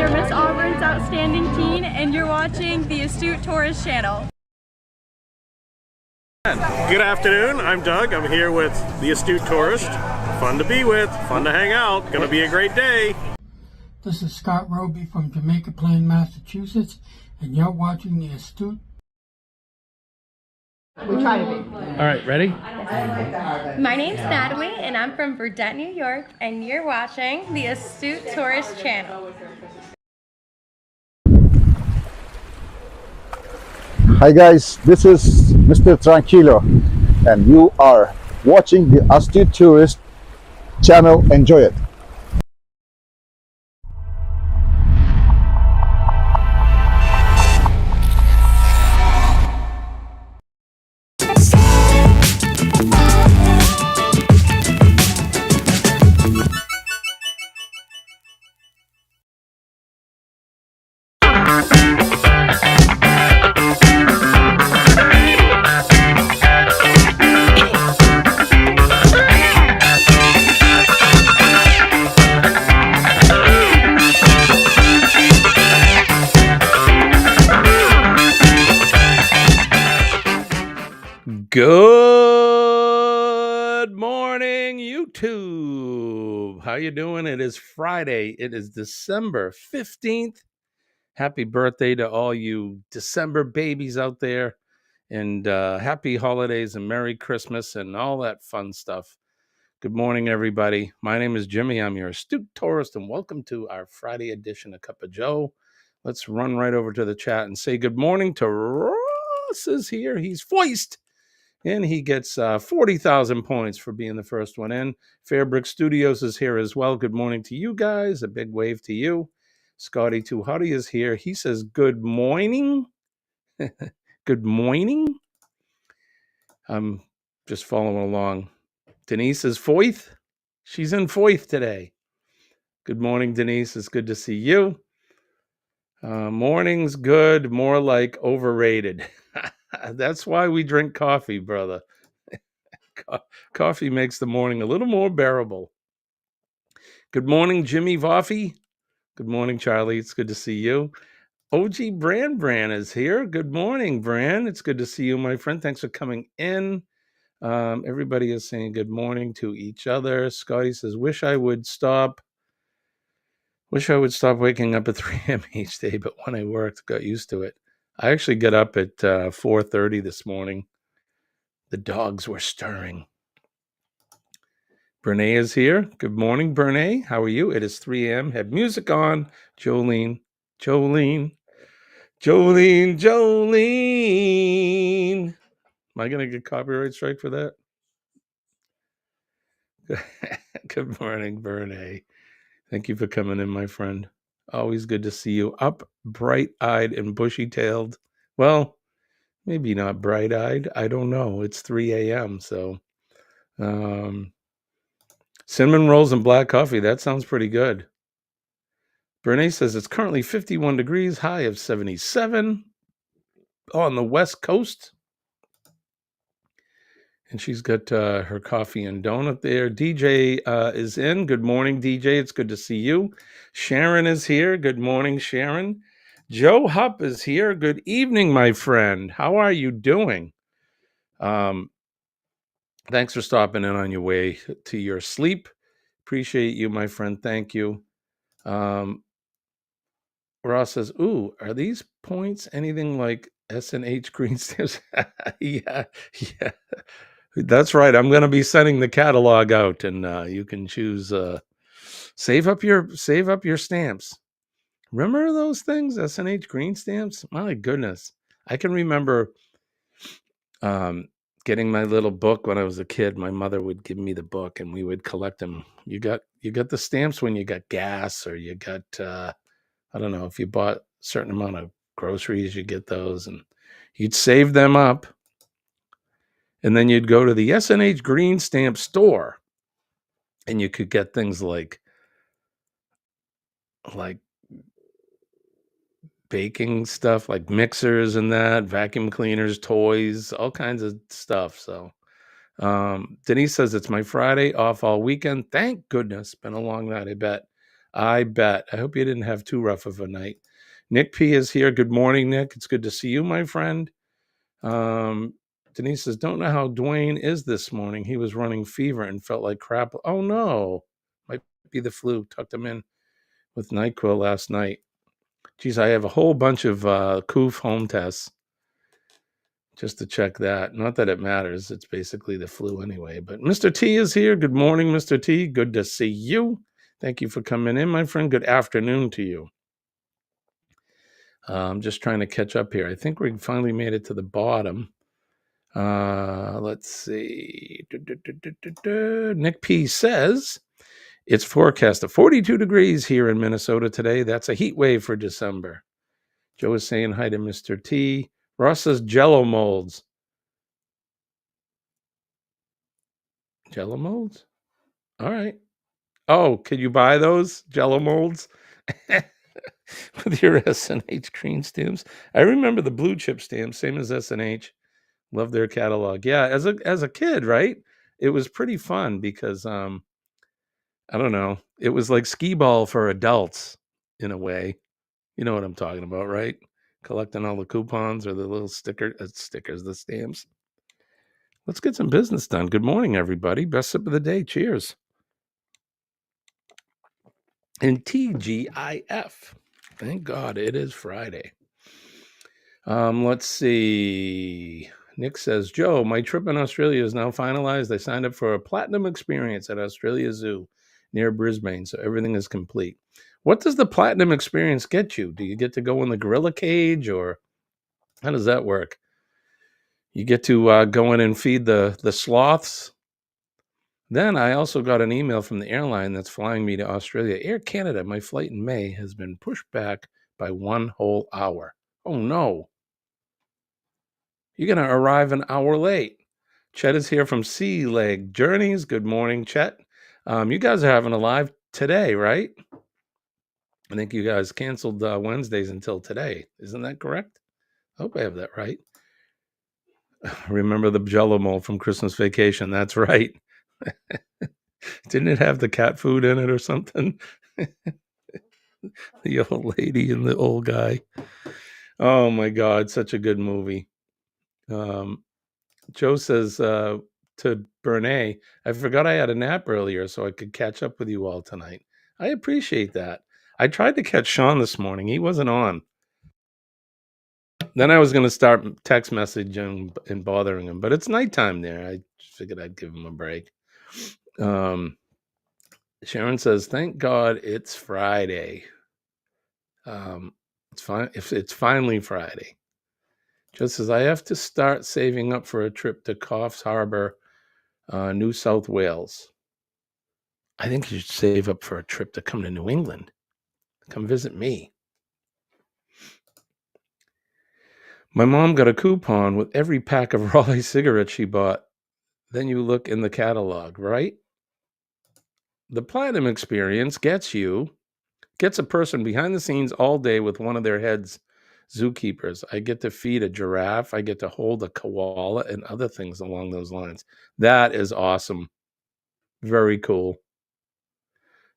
your Miss Auburn's Outstanding Teen, and you're watching the Astute Tourist Channel. Good afternoon, I'm Doug. I'm here with the Astute Tourist. Fun to be with, fun to hang out, gonna be a great day. This is Scott Roby from Jamaica Plain, Massachusetts, and you're watching the Astute. We try to be. All right, ready? My name's Natalie, and I'm from Burdett, New York, and you're watching the Astute Tourist Channel. Hi guys, this is Mr. Tranquilo and you are watching the Astute Tourist channel. Enjoy it. Good morning, YouTube. How you doing? It is Friday. It is December 15th. Happy birthday to all you December babies out there. And happy holidays and Merry Christmas and all that fun stuff. Good morning, everybody. My name is Jimmy. I'm your Astute Tourist, and welcome to our Friday edition of Cup of Joe. Let's run right over to the chat and say good morning to Ross is here. He's foist. And he gets 40,000 points for being the first one in. Fairbrick Studios is here as well. Good morning to you guys. A big wave to you. Scotty Too Hotty is here. He says, good morning. Good morning. I'm just following along. Denise is Foyth. She's in Foyth today. Good morning, Denise. It's good to see you. Morning's good, more like overrated. That's why we drink coffee, brother. Coffee makes the morning a little more bearable. Good morning, Jimmy Voffy. Good morning, Charlie. It's good to see you. OG Bran is here. Good morning, Bran. It's good to see you, my friend. Thanks for coming in. Everybody is saying good morning to each other. Scotty says, wish I would stop waking up at 3 a.m. each day, but when I worked, got used to it. I actually got up at 4:30 this morning. The dogs were stirring. Brene is here. Good morning, Brene. How are you? It is 3 a.m. Have music on. Jolene. Am I going to get copyright strike for that? Good morning, Brene. Thank you for coming in, my friend. Always good to see you. Up, bright-eyed and bushy-tailed. Well, maybe not bright-eyed. I don't know. It's 3 a.m., so... cinnamon rolls and black coffee. That sounds pretty good. Brene says it's currently 51 degrees, high of 77 on the West Coast. And she's got her coffee and donut there. DJ is in. Good morning, DJ. It's good to see you. Sharon is here. Good morning, Sharon. Joe Hupp is here. Good evening, my friend. How are you doing? Thanks for stopping in on your way to your sleep. Appreciate you, my friend. Thank you. Ross says, ooh, are these points anything like S&H green stamps? Yeah. That's right. I'm going to be sending the catalog out, and you can choose. Save up your stamps. Remember those things, S&H green stamps? My goodness, I can remember getting my little book when I was a kid. My mother would give me the book, and we would collect them. You got the stamps when you got gas, or you got I don't know, if you bought a certain amount of groceries, you get those, and you'd save them up. And then you'd go to the S&H Green Stamp store, and you could get things like baking stuff, like mixers and that, vacuum cleaners, toys, all kinds of stuff. So Denise says, it's my Friday off all weekend. Thank goodness. Been a long night, I bet. I bet. I hope you didn't have too rough of a night. Nick P is here. Good morning, Nick. It's good to see you, my friend. Denise says, don't know how Dwayne is this morning. He was running fever and felt like crap. Oh, no. Might be the flu. Tucked him in with NyQuil last night. Geez, I have a whole bunch of COOF home tests just to check that. Not that it matters. It's basically the flu anyway. But Mr. T is here. Good morning, Mr. T. Good to see you. Thank you for coming in, my friend. Good afternoon to you. I'm just trying to catch up here. I think we finally made it to the bottom. Let's see. Nick P says it's forecast of 42 degrees here in Minnesota today. That's a heat wave for December. Joe is saying hi to Mr. T. Ross says Jello molds. Jello molds? All right. Oh, can you buy those Jello molds with your S&H green stamps? I remember the blue chip stamps, same as S&H. Love their catalog. Yeah, as a kid, right? It was pretty fun because I don't know. It was like skee ball for adults in a way. You know what I'm talking about, right? Collecting all the coupons or the little stickers, the stamps. Let's get some business done. Good morning, everybody. Best sip of the day. Cheers. And TGIF. Thank God it is Friday. Let's see. Nick says, Joe, my trip in Australia is now finalized. I signed up for a platinum experience at Australia Zoo near Brisbane, so everything is complete. What does the platinum experience get you? Do you get to go in the gorilla cage, or how does that work? You get to go in and feed the sloths. Then I also got an email from the airline that's flying me to Australia. Air Canada, my flight in May has been pushed back by 1 whole hour. Oh, no. You're going to arrive an hour late. Chet is here from Sea Leg Journeys. Good morning, Chet. You guys are having a live today, right? I think you guys canceled Wednesdays until today. Isn't that correct? I hope I have that right. Remember the Jello mold from Christmas Vacation. That's right. Didn't it have the cat food in it or something? The old lady and the old guy. Oh, my God. Such a good movie. Joe says to Bernay, I forgot I had a nap earlier so I could catch up with you all tonight. I appreciate that. I tried to catch Sean this morning. He wasn't on. Then I was going to start text messaging and bothering him, but it's nighttime there. I figured I'd give him a break. Sharon says, thank God it's Friday. It's fine if it's finally Friday. Just as I have to start saving up for a trip to Coffs Harbour, New South Wales. I think you should save up for a trip to come to New England. Come visit me. My mom got a coupon with every pack of Raleigh cigarettes she bought. Then you look in the catalog, right? The Platinum Experience gets a person behind the scenes all day with one of their heads zookeepers. I get to feed a giraffe. I get to hold a koala and other things along those lines. That is awesome. Very cool.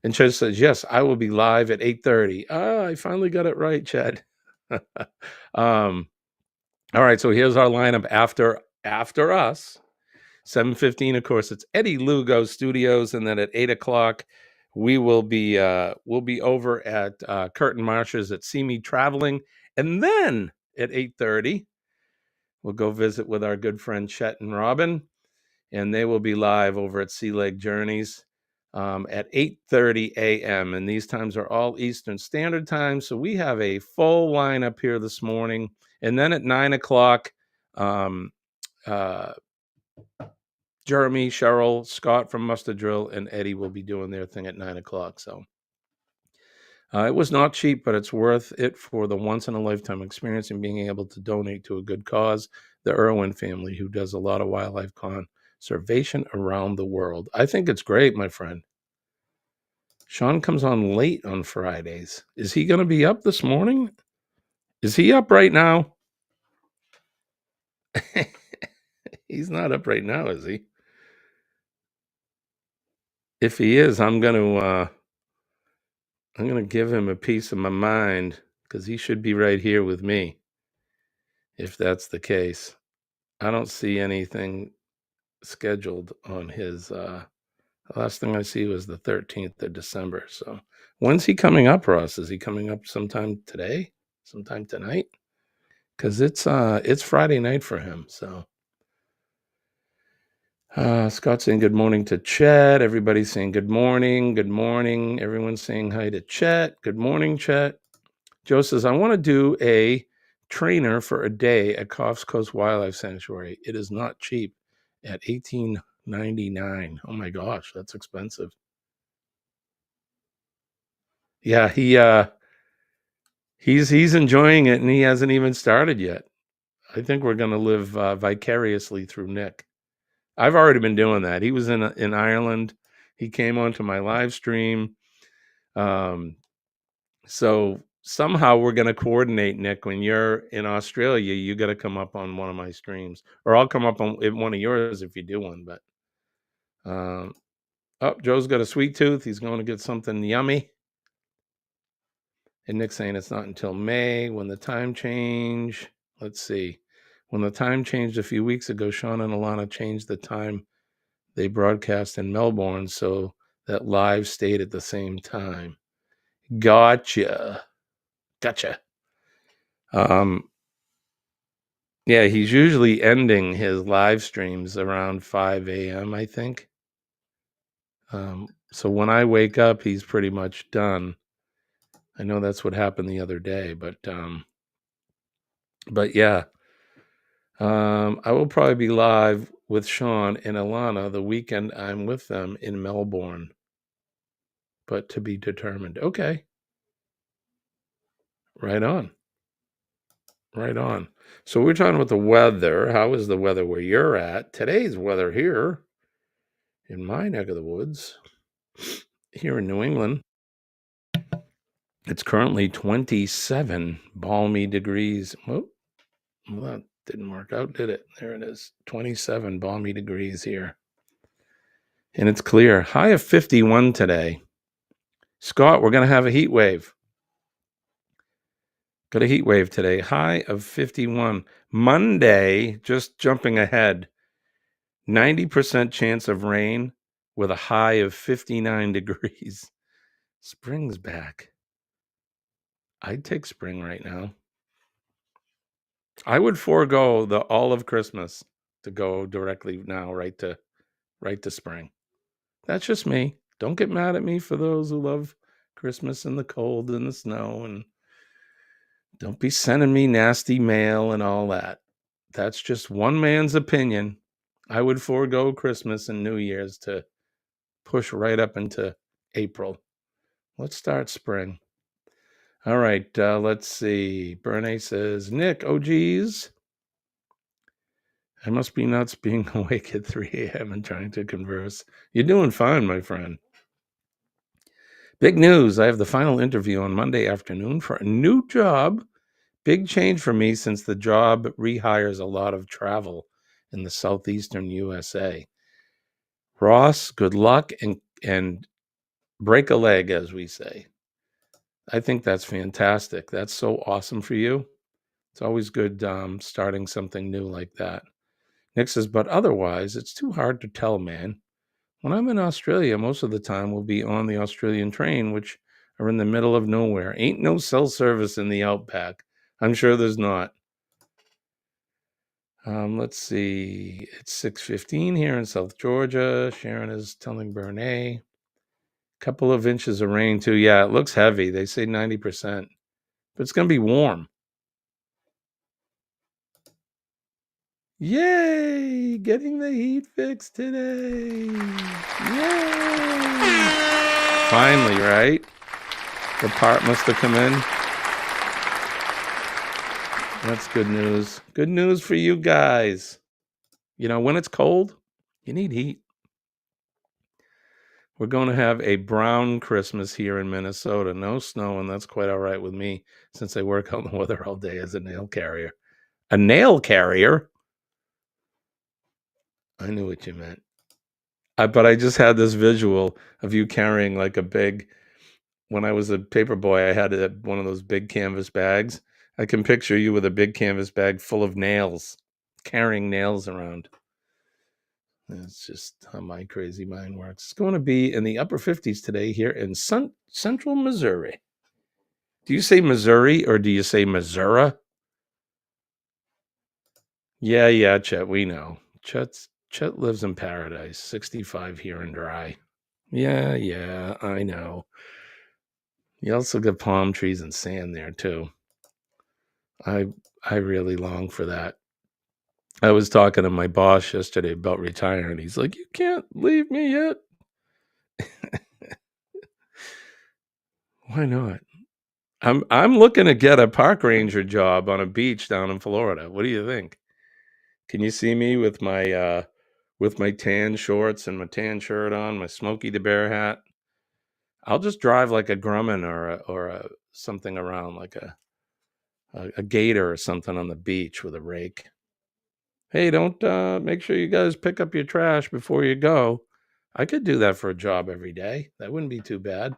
And Chet says, yes, I will be live at 8:30. I finally got it right, Chet. All right, so here's our lineup after us. 7:15, of course, it's Eddie Lugo Studios, and then at 8 o'clock, we'll be over at Curtin Marshes at See Me Traveling, and then at 8:30, we'll go visit with our good friend Chet and Robin, and they will be live over at Sea Leg Journeys at 8:30 a.m. And these times are all Eastern Standard Time, so we have a full lineup here this morning. And then at 9 o'clock, Jeremy, Cheryl, Scott from Mustard Drill, and Eddie will be doing their thing at 9 o'clock. So it was not cheap, but it's worth it for the once-in-a-lifetime experience and being able to donate to a good cause, the Irwin family, who does a lot of wildlife conservation around the world. I think it's great, my friend. Sean comes on late on Fridays. Is he going to be up this morning? Is he up right now? He's not up right now, is he? If he is, I'm going to I'm going to give him a piece of my mind because he should be right here with me if that's the case. I don't see anything scheduled on his. The last thing I see was the 13th of December. So when's he coming up, Ross? Is he coming up sometime today? Sometime tonight? Because it's Friday night for him. So Scott saying good morning to Chet. Everybody's saying good morning. Good morning. Everyone's saying hi to Chet. Good morning, Chet. Joe says, I want to do a trainer for a day at Coffs Coast Wildlife Sanctuary. It is not cheap at $18.99. Oh my gosh, that's expensive. Yeah, he's enjoying it and he hasn't even started yet. I think we're going to live vicariously through Nick. I've already been doing that. He was in Ireland. He came onto my live stream. So somehow we're going to coordinate, Nick. When you're in Australia, you got to come up on one of my streams, or I'll come up on one of yours if you do one. But Joe's got a sweet tooth. He's going to get something yummy. And Nick's saying it's not until May when the time change. Let's see. When the time changed a few weeks ago, Sean and Alana changed the time they broadcast in Melbourne so that live stayed at the same time. Gotcha. Yeah, he's usually ending his live streams around 5 a.m., I think. So when I wake up, he's pretty much done. I know that's what happened the other day, but yeah. I will probably be live with Sean and Alana the weekend I'm with them in Melbourne, but to be determined. Okay. Right on. So we're talking about the weather. How is the weather where you're at? Today's weather here in my neck of the woods, here in New England, it's currently 27 balmy degrees. Well, that didn't work out, did it? There it is. 27 balmy degrees here. And it's clear. High of 51 today. Scott, we're going to have a heat wave. Got a heat wave today. High of 51. Monday, just jumping ahead, 90% chance of rain with a high of 59 degrees. Spring's back. I'd take spring right now. I would forego all of Christmas to go directly now right to spring. That's just me. Don't get mad at me for those who love Christmas and the cold and the snow, and don't be sending me nasty mail and all that. That's just one man's opinion. I would forego Christmas and New Year's to push right up into April. Let's start spring. All right, let's see. Bernie says, Nick, oh geez. I must be nuts being awake at 3 a.m. and trying to converse. You're doing fine, my friend. Big news. I have the final interview on Monday afternoon for a new job. Big change for me since the job rehires a lot of travel in the southeastern USA. Ross, good luck and break a leg, as we say. I think that's fantastic. That's so awesome for you. It's always good starting something new like that. Nick says, but otherwise, it's too hard to tell, man. When I'm in Australia, most of the time we'll be on the Australian train, which are in the middle of nowhere. Ain't no cell service in the outback. I'm sure there's not. Let's see. It's 6:15 here in South Georgia. Sharon is telling Bernay. Couple of inches of rain, too. Yeah, it looks heavy. They say 90%. But it's going to be warm. Yay! Getting the heat fixed today. Yay! Finally, right? The part must have come in. That's good news. Good news for you guys. You know, when it's cold, you need heat. We're going to have a brown Christmas here in Minnesota. No snow, and that's quite all right with me since I work out in the weather all day as a nail carrier. A nail carrier? I knew what you meant. But I just had this visual of you carrying like a big when I was a paper boy, I had one of those big canvas bags. I can picture you with a big canvas bag full of nails, carrying nails around. That's just how my crazy mind works. It's going to be in the upper 50s today here in central Missouri. Do you say Missouri or do you say Missouri? Yeah, Chet, we know. Chet lives in paradise, 65 here and dry. Yeah, I know. You also got palm trees and sand there too. I really long for that. I was talking to my boss yesterday about retiring. He's like, "You can't leave me yet." Why not? I'm looking to get a park ranger job on a beach down in Florida. What do you think? Can you see me with my tan shorts and my tan shirt on, my Smokey the Bear hat? I'll just drive like a Grumman or a something around like a gator or something on the beach with a rake. Hey, don't make sure you guys pick up your trash before you go. I could do that for a job every day. That wouldn't be too bad.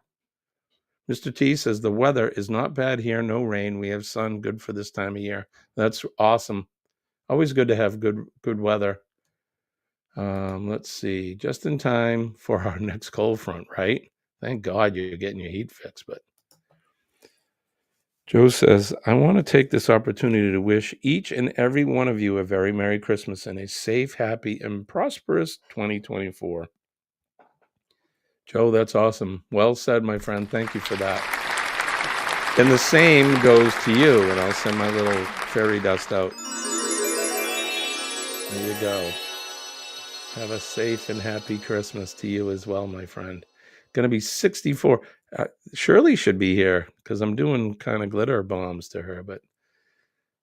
Mr. T says the weather is not bad here. No rain. We have sun. Good for this time of year. That's awesome. Always good to have good weather. Let's see. Just in time for our next cold front, right? Thank God you're getting your heat fixed. But Joe says, I want to take this opportunity to wish each and every one of you a very Merry Christmas and a safe, happy, and prosperous 2024. Joe, that's awesome. Well said, my friend. Thank you for that. And the same goes to you, and I'll send my little fairy dust out. There you go. Have a safe and happy Christmas to you as well, my friend. Going to be 64. Shirley should be here because I'm doing kind of glitter bombs to her, but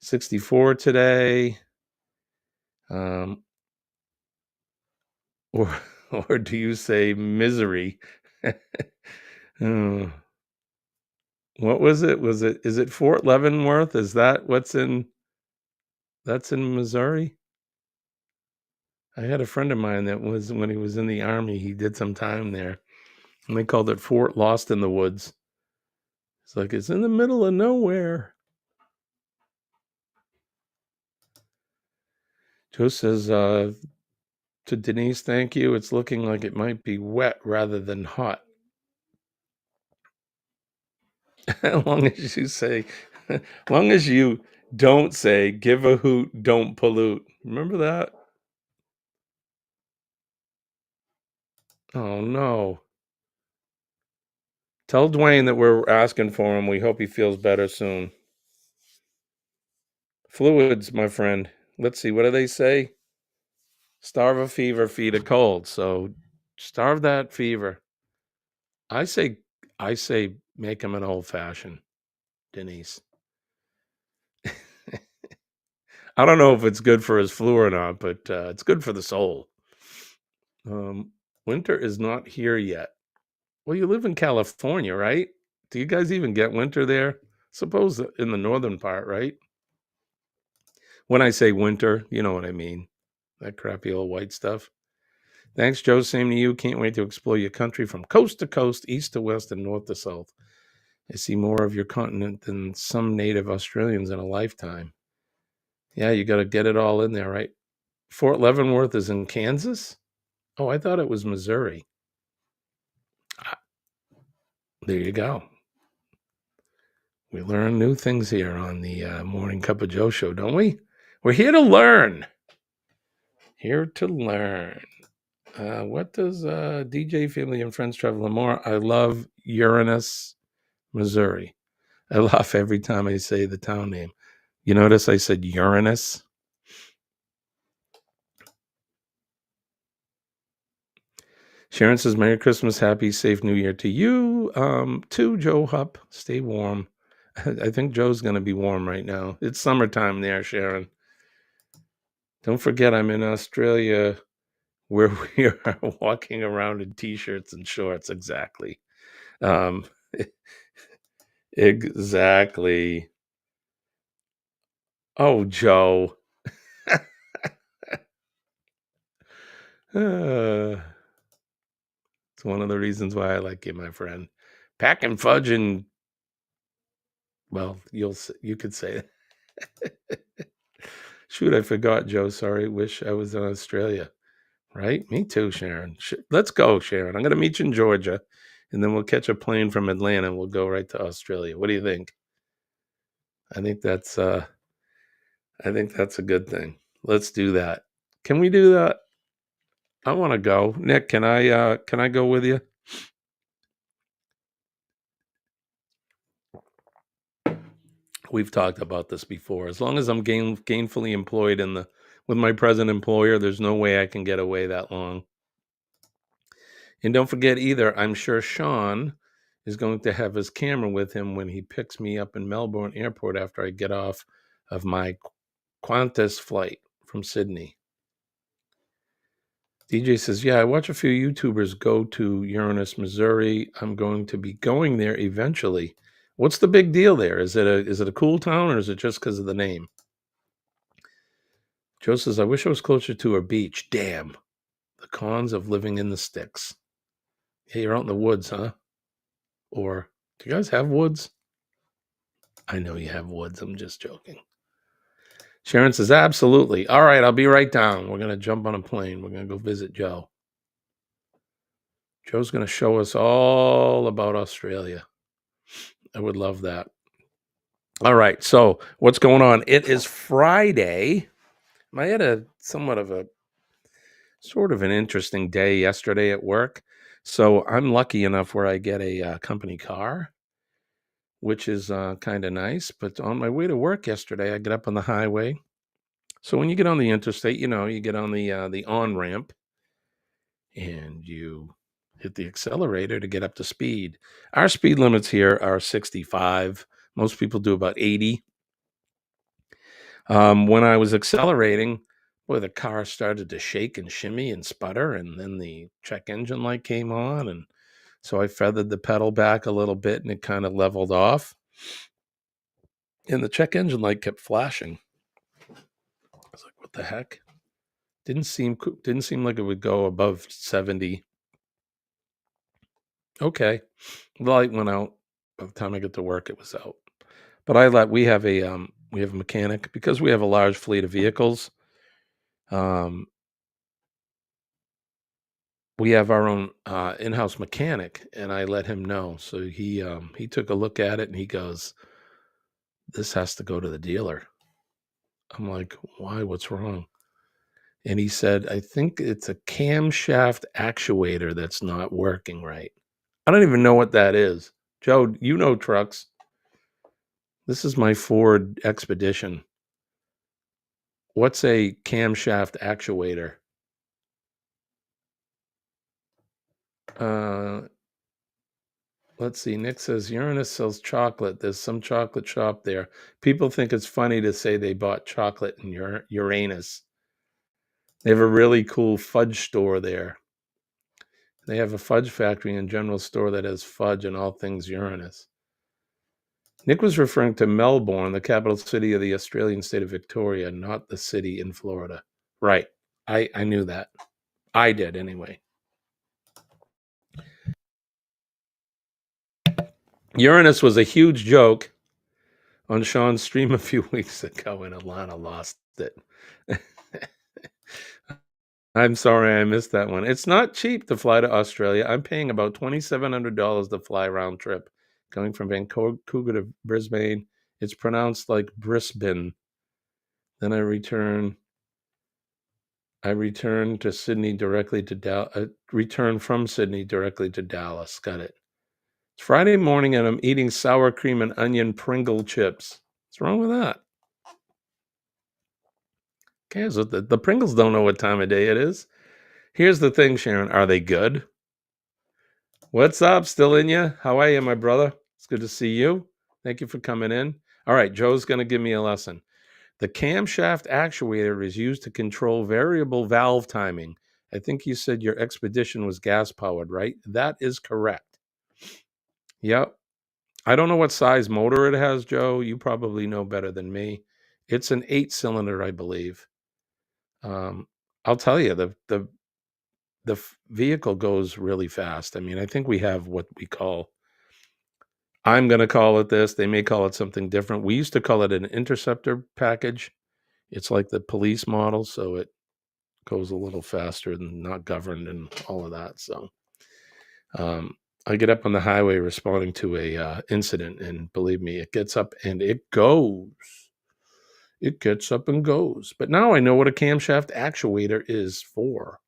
64 today. Or do you say misery? Oh. What was it? Is it Fort Leavenworth? Is that that's in Missouri? I had a friend of mine that was, when he was in the Army, he did some time there, and they called it Fort Lost in the Woods. It's like, it's in the middle of nowhere. Joe says, to Denise, thank you. It's looking like it might be wet rather than hot. As long as you don't say, give a hoot, don't pollute. Remember that? Oh, no. Tell Dwayne that we're asking for him. We hope he feels better soon. Fluids, my friend. Let's see. What do they say? Starve a fever, feed a cold. So starve that fever. I say make him an old fashioned, Denise. I don't know if it's good for his flu or not, but it's good for the soul. Winter is not here yet. Well, you live in California, right? Do you guys even get winter there? Suppose in the northern part, right? When I say winter, you know what I mean. That crappy old white stuff. Thanks, Joe. Same to you. Can't wait to explore your country from coast to coast, east to west, and north to south. I see more of your continent than some native Australians in a lifetime. Yeah, you got to get it all in there, right? Fort Leavenworth is in Kansas? Oh, I thought it was Missouri. There you go. We learn new things here on the Morning Cup of Joe show, don't we? We're here to learn. Here to learn. What does DJ Family and Friends Travel More? I love Uranus, Missouri. I laugh every time I say the town name. You notice I said Uranus? Sharon says, Merry Christmas, Happy, Safe New Year to you. Too, Joe Hupp. Stay warm. I think Joe's going to be warm right now. It's summertime there, Sharon. Don't forget, I'm in Australia where we are walking around in T-shirts and shorts. Exactly. Exactly. Oh, Joe. It's one of the reasons why I like you, my friend. packing fudge and, well, you could say it. Shoot, I forgot, Joe. Sorry. Wish I was in Australia. Right? Me too, Sharon. Let's go, Sharon. I'm going to meet you in Georgia, and then we'll catch a plane from Atlanta and we'll go right to Australia. What do you think? I think that's a good thing. Let's do that. Can we do that? I want to go. Nick, can I go with you? We've talked about this before. As long as I'm gainfully employed with my present employer, there's no way I can get away that long. And don't forget either, I'm sure Sean is going to have his camera with him when he picks me up in Melbourne Airport after I get off of my Qantas flight from Sydney. DJ says, yeah, I watch a few YouTubers go to Uranus, Missouri. I'm going to be going there eventually. What's the big deal there? Is it a cool town, or is it just because of the name? Joe says, I wish I was closer to a beach. Damn. The cons of living in the sticks. Yeah, you're out in the woods, huh? Or do you guys have woods? I know you have woods. I'm just joking. Sharon says, absolutely. All right, I'll be right down. We're going to jump on a plane. We're going to go visit Joe. Joe's going to show us all about Australia. I would love that. All right, so what's going on? It is Friday. I had a somewhat of a sort of an interesting day yesterday at work. So I'm lucky enough where I get a company car, which is kind of nice. But on my way to work yesterday, I get up on the highway. So when you get on the interstate, you get on the on-ramp and you hit the accelerator to get up to speed. Our speed limits here are 65. Most people do about 80. When I was accelerating, boy, the car started to shake and shimmy and sputter, and then the check engine light came on, and so I feathered the pedal back a little bit, and it kind of leveled off. And the check engine light kept flashing. I was like, "What the heck?" Didn't seem like it would go above 70. Okay, the light went out. By the time I get to work, it was out. But we have a mechanic because we have a large fleet of vehicles. We have our own in-house mechanic, and I let him know. So he took a look at it and he goes, "This has to go to the dealer." I'm like, "Why? What's wrong?" And he said, "I think it's a camshaft actuator that's not working right." I don't even know what that is. Joe, you know trucks. This is my Ford Expedition. What's a camshaft actuator? Let's see. Nick says Uranus sells chocolate. There's some chocolate shop there. People think it's funny to say they bought chocolate in Uranus. They have a really cool fudge store there. They have a fudge factory and general store that has fudge and all things Uranus. Nick was referring to Melbourne, the capital city of the Australian state of Victoria, not the city in Florida. Right. I knew that. I did anyway. Uranus was a huge joke on Sean's stream a few weeks ago, and Alana lost it. I'm sorry I missed that one. It's not cheap to fly to Australia. I'm paying about $2,700 to fly round trip, going from Vancouver to Brisbane. It's pronounced like Brisbane. Then I return to Sydney directly to return from Sydney directly to Dallas. Got it. It's Friday morning and I'm eating sour cream and onion Pringle chips. What's wrong with that? Okay, so the Pringles don't know what time of day it is. Here's the thing, Sharon. Are they good? What's up? Still in you? How are you, my brother? It's good to see you. Thank you for coming in. All right, Joe's going to give me a lesson. The camshaft actuator is used to control variable valve timing. I think you said your Expedition was gas-powered, right? That is correct. Yep. I don't know what size motor it has, Joe. You probably know better than me. It's an 8-cylinder, I believe. I'll tell you, the vehicle goes really fast. I mean, I think we have what we call I'm going to call it this. They may call it something different. We used to call it an interceptor package. It's like the police model, so it goes a little faster and not governed and all of that. So I get up on the highway responding to a incident, and believe me, it gets up and it goes. It gets up and goes. But now I know what a camshaft actuator is for.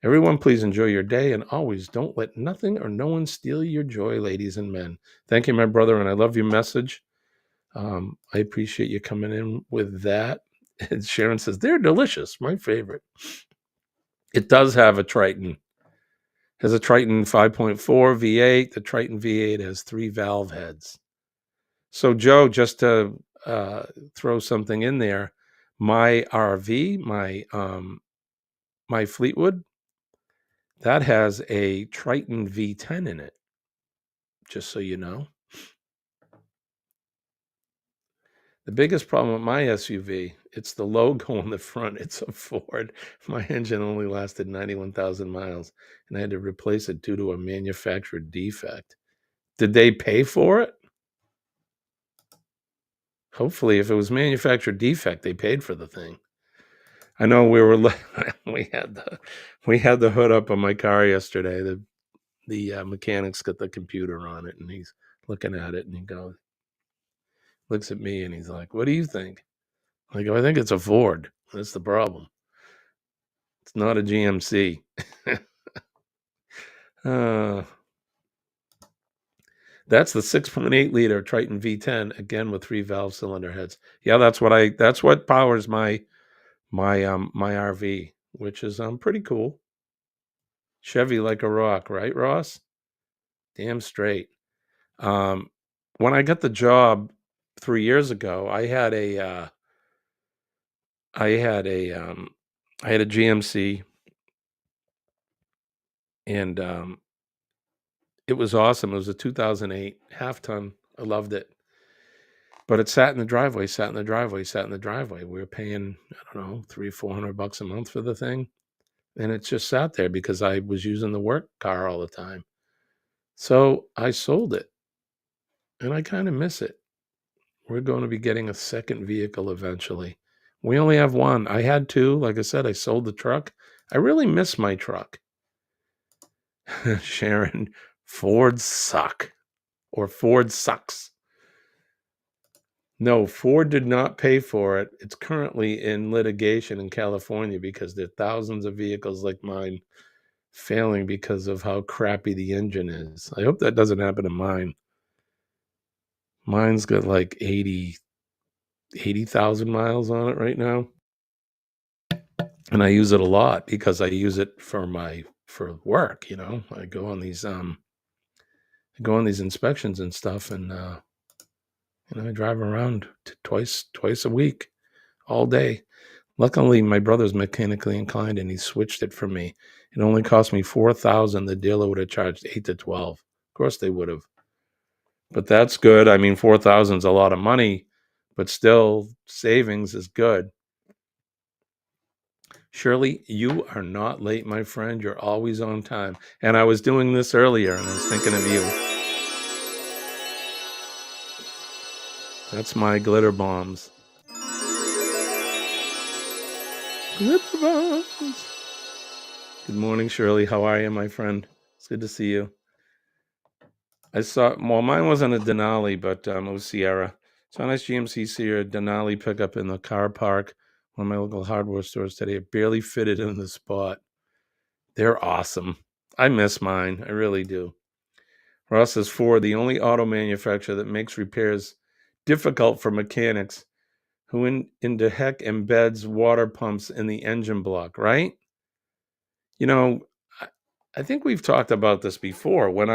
Everyone, please enjoy your day, and always don't let nothing or no one steal your joy, ladies and men. Thank you, my brother, and I love your message. I appreciate you coming in with that. And Sharon says, they're delicious. My favorite. It does have a Triton. It has a Triton 5.4 V8. The Triton V8 has 3 valve heads. So, Joe, just to throw something in there, my RV, my Fleetwood, that has a Triton V10 in it, just so you know. The biggest problem with my SUV, it's the logo on the front. It's a Ford. My engine only lasted 91,000 miles, and I had to replace it due to a manufacturer defect. Did they pay for it? Hopefully, if it was manufacturer defect, they paid for the thing. I know we had the hood up on my car yesterday. The mechanic's got the computer on it, and he's looking at it, and he looks at me, and he's like, "What do you think?" I go, "I think it's a Ford. That's the problem. It's not a GMC." That's the 6.8 liter Triton V10, again with 3 valve cylinder heads. Yeah, that's what powers my RV, which is pretty cool. Chevy like a rock, right, Ross? Damn straight. When I got the job 3 years ago, I had a GMC, and it was awesome. It was a 2008 half ton. I loved it. But it sat in the driveway. We were paying, I don't know, $300-400 a month for the thing. And it just sat there because I was using the work car all the time. So I sold it. And I kind of miss it. We're going to be getting a second vehicle eventually. We only have one. I had 2. Like I said, I sold the truck. I really miss my truck. Sharon, Fords suck. Or Ford sucks. No, Ford did not pay for it. It's currently in litigation in California because there are thousands of vehicles like mine failing because of how crappy the engine is. I hope that doesn't happen to mine. Mine's got like 80,000 miles on it right now. And I use it a lot because I use it for work, you know. I go on these inspections and stuff, and I drive around twice a week, all day. Luckily, my brother's mechanically inclined, and he switched it for me. It only cost me $4,000. The dealer would have charged $8,000 to $12,000. Of course, they would have. But that's good. I mean, $4,000 is a lot of money, but still, savings is good. Shirley, you are not late, my friend. You're always on time. And I was doing this earlier, and I was thinking of you. That's my glitter bombs. Glitter bombs. Good morning, Shirley. How are you, my friend? It's good to see you. Mine wasn't a Denali, but it was Sierra. So a nice GMC Sierra Denali pickup in the car park. One of my local hardware stores today. It barely fitted in the spot. They're awesome. I miss mine. I really do. Ross says Ford, the only auto manufacturer that makes repairs difficult for mechanics who into heck embeds water pumps in the engine block, right? You know, I think we've talked about this before. When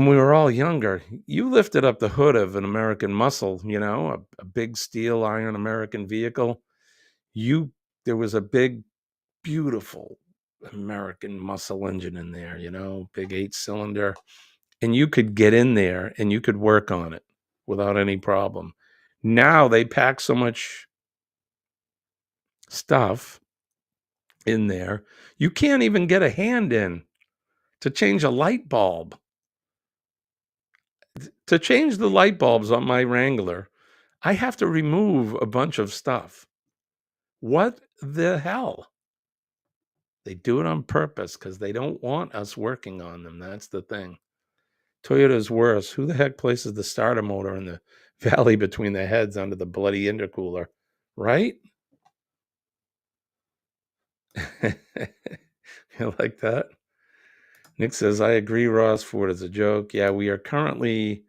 we were all younger, you lifted up the hood of an American Muscle, you know, a big steel iron American vehicle. There was a big, beautiful American Muscle engine in there, you know, big 8-cylinder. And you could get in there and you could work on it without any problem. Now they pack so much stuff in there, you can't even get a hand in to change a light bulb. to change the light bulbs on my Wrangler, I have to remove a bunch of stuff. What the hell? They do it on purpose because they don't want us working on them. That's the thing. Toyota's worse. Who the heck places the starter motor in the valley between the heads under the bloody intercooler? Right? You like that? Nick says, I agree, Ross. Ford is a joke. Yeah, we are currently,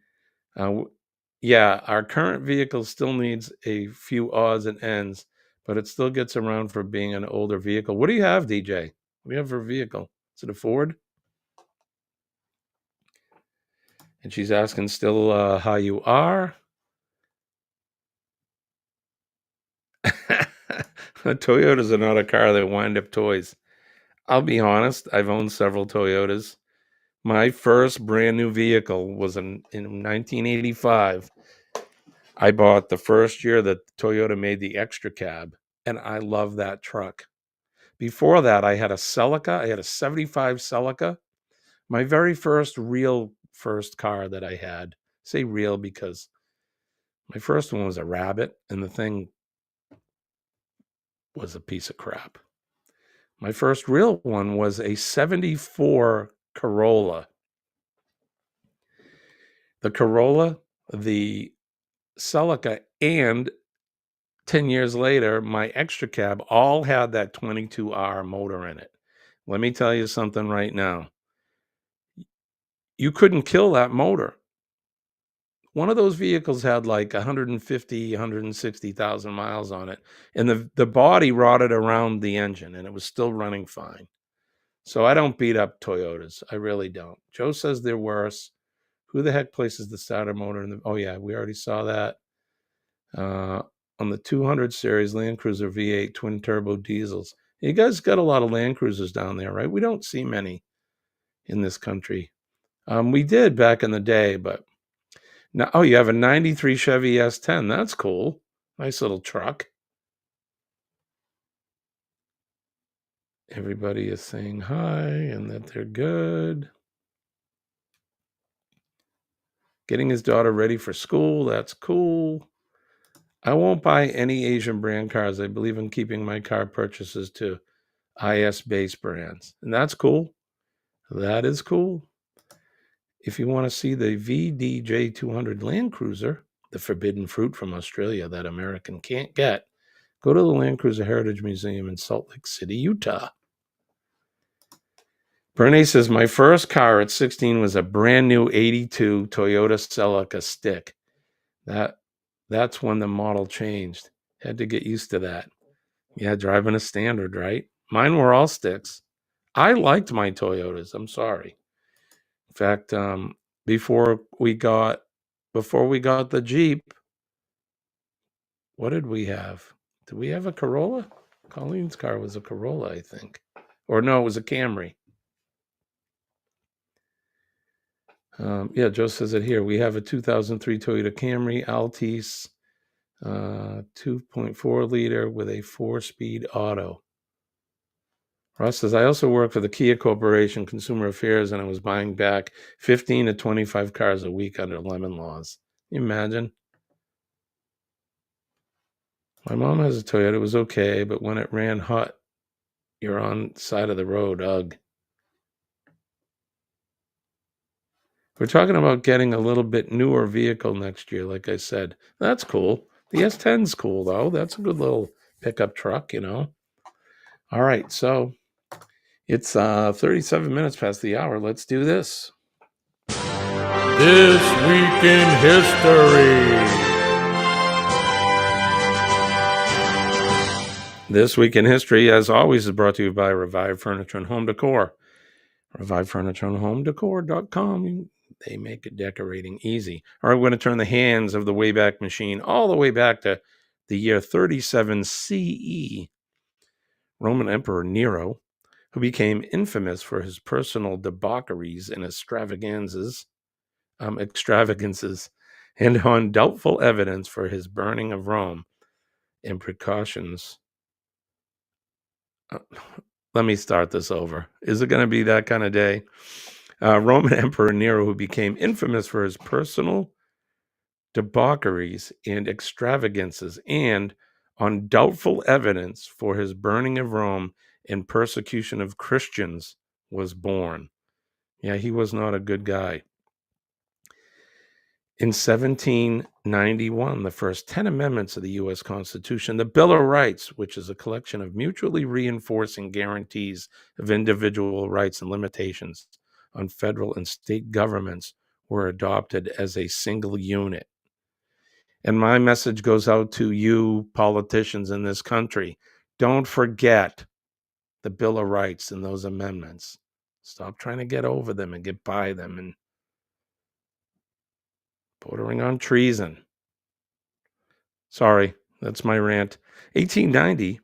our current vehicle still needs a few odds and ends, but it still gets around for being an older vehicle. What do you have, DJ? What do you have for a vehicle? Is it a Ford? And she's asking still how you are. Toyotas are not a car, they wind up toys. I'll be honest, I've owned several Toyotas. My first brand new vehicle was in 1985. I bought the first year that Toyota made the extra cab, and I love that truck. Before that, I had a Celica. I had a 75 Celica. My very first car that I had. Say real because my first one was a Rabbit, and the thing was a piece of crap. My first real one was a 74 Corolla. The Corolla, the Celica, and 10 years later, my extra cab all had that 22R motor in it. Let me tell you something right now. You couldn't kill that motor. One of those vehicles had like 150, 160,000 miles on it, and the body rotted around the engine, and it was still running fine. So I don't beat up Toyotas. I really don't. Joe says they're worse. Who the heck places the starter motor in the... Oh, yeah, we already saw that. On the 200 series Land Cruiser V8 twin turbo diesels. You guys got a lot of Land Cruisers down there, right? We don't see many in this country. We did back in the day, but now, oh, you have a 93 Chevy S10. That's cool. Nice little truck. Everybody is saying hi and that they're good. Getting his daughter ready for school. That's cool. I won't buy any Asian brand cars. I believe in keeping my car purchases to IS-based brands. And that's cool. That is cool. If you want to see the VDJ 200 Land Cruiser, the forbidden fruit from Australia that American can't get, go to the Land Cruiser Heritage Museum in Salt Lake City, Utah. Bernie says, my first car at 16 was a brand new 82 Toyota Celica stick. That's when the model changed. Had to get used to that. Yeah, driving a standard, right? Mine were all sticks. I liked my Toyotas. I'm sorry. In fact, before we got the Jeep, what did we have? Did we have a Corolla? Colleen's car was a Corolla, I think. Or no, it was a Camry. Joe says it here. We have a 2003 Toyota Camry Altis 2.4 liter with a 4-speed auto. Ross says, I also work for the Kia Corporation Consumer Affairs, and I was buying back 15 to 25 cars a week under lemon laws. Can you imagine? My mom has a Toyota. It was okay, but when it ran hot, you're on the side of the road. Ugh. We're talking about getting a little bit newer vehicle next year, like I said. That's cool. The S10's cool, though. That's a good little pickup truck, you know. All right, so it's 37 minutes past the hour. Let's do this. This Week in History. This Week in History, as always, is brought to you by Revive Furniture and Home Decor. Revive Furniture and Home Decor.com. They make decorating easy. All right, we're going to turn the hands of the Wayback Machine all the way back to the year 37 CE. Roman Emperor Nero, who became infamous for his personal debaucheries and extravagances, and on doubtful evidence for his burning of Rome and precautions. Let me start this over. Is it going to be that kind of day? Roman Emperor Nero, who became infamous for his personal debaucheries and extravagances, and on doubtful evidence for his burning of Rome and persecution of Christians, was born. Yeah, he was not a good guy. In 1791, the first 10 amendments of the U.S. Constitution, the Bill of Rights, which is a collection of mutually reinforcing guarantees of individual rights and limitations on federal and state governments, were adopted as a single unit. And my message goes out to you politicians in this country. Don't forget the Bill of Rights and those amendments. Stop trying to get over them and get by them and bordering on treason. Sorry, that's my rant. 1890,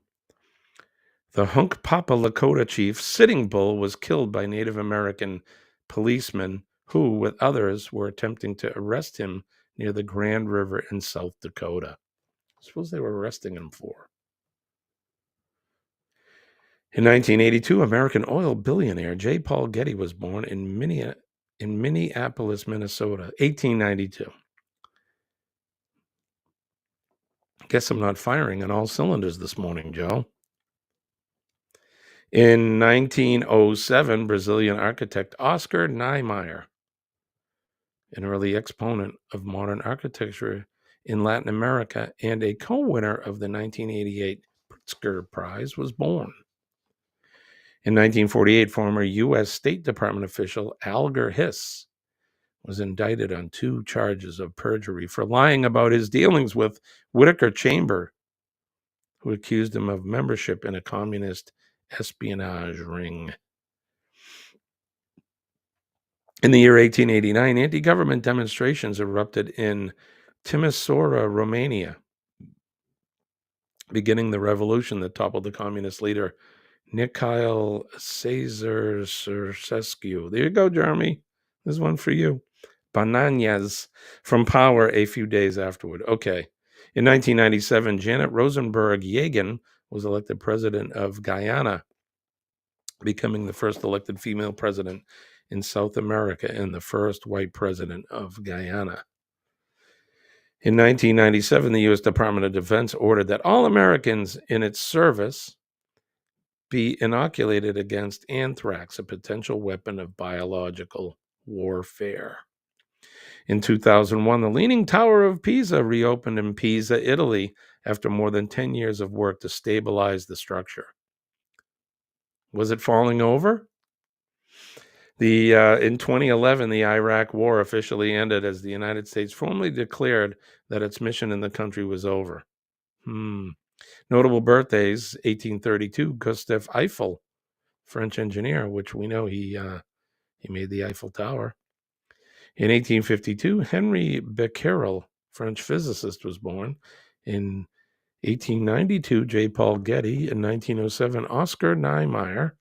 the Hunkpapa Lakota chief Sitting Bull was killed by Native American policemen who, with others, were attempting to arrest him near the Grand River in South Dakota. I suppose they were arresting him for. In 1982, American oil billionaire J. Paul Getty was born in Minneapolis, Minnesota, 1892. Guess I'm not firing on all cylinders this morning, Joe. In 1907, Brazilian architect Oscar Niemeyer, an early exponent of modern architecture in Latin America and a co-winner of the 1988 Pritzker Prize, was born. In 1948, former U.S. State Department official Alger Hiss was indicted on 2 charges of perjury for lying about his dealings with Whittaker Chamber, who accused him of membership in a communist espionage ring. In the year 1889, anti-government demonstrations erupted in Timisoara, Romania, beginning the revolution that toppled the communist leader Nicolae Ceausescu. There you go, Jeremy. There's one for you. Bananas from power a few days afterward. Okay. In 1997, Janet Rosenberg-Yagan was elected president of Guyana, becoming the first elected female president in South America and the first white president of Guyana. In 1997, the U.S. Department of Defense ordered that all Americans in its service be inoculated against anthrax, a potential weapon of biological warfare. In 2001, the Leaning Tower of Pisa reopened in Pisa, Italy, after more than 10 years of work to stabilize the structure. Was it falling over? In 2011, the Iraq War officially ended as the United States formally declared that its mission in the country was over. Notable birthdays: 1832, Gustave Eiffel, French engineer, which we know he made the Eiffel Tower. In 1852, Henri Becquerel, French physicist, was born. In 1892, J. Paul Getty. In 1907, Oscar Niemeyer.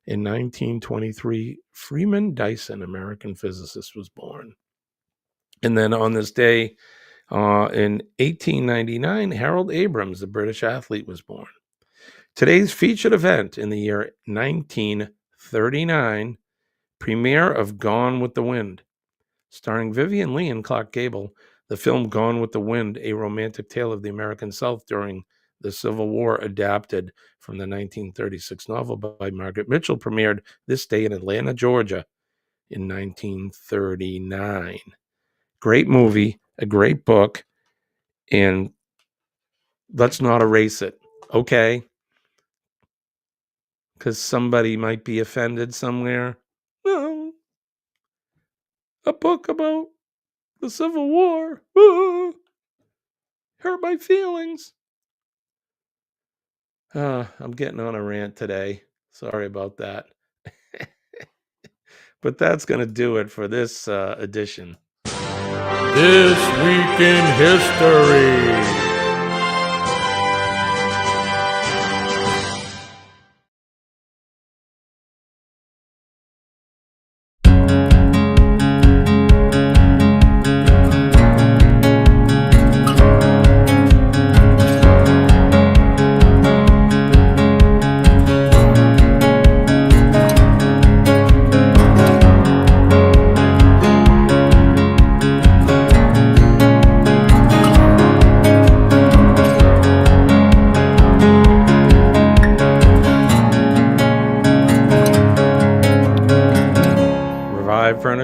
In 1923, Freeman Dyson, American physicist, was born. And then on this day, in 1899, Harold Abrams, the British athlete, was born. Today's featured event in the year 1939, premiere of Gone with the Wind. Starring Vivian Leigh and Clark Gable, the film Gone with the Wind, a romantic tale of the American South during the Civil War, adapted from the 1936 novel by Margaret Mitchell, premiered this day in Atlanta, Georgia in 1939. Great movie, a great book, and let's not erase it, okay? Because somebody might be offended somewhere. Well, a book about the Civil War hurt my feelings. I'm getting on a rant today. Sorry about that. But that's going to do it for this edition. This Week in History.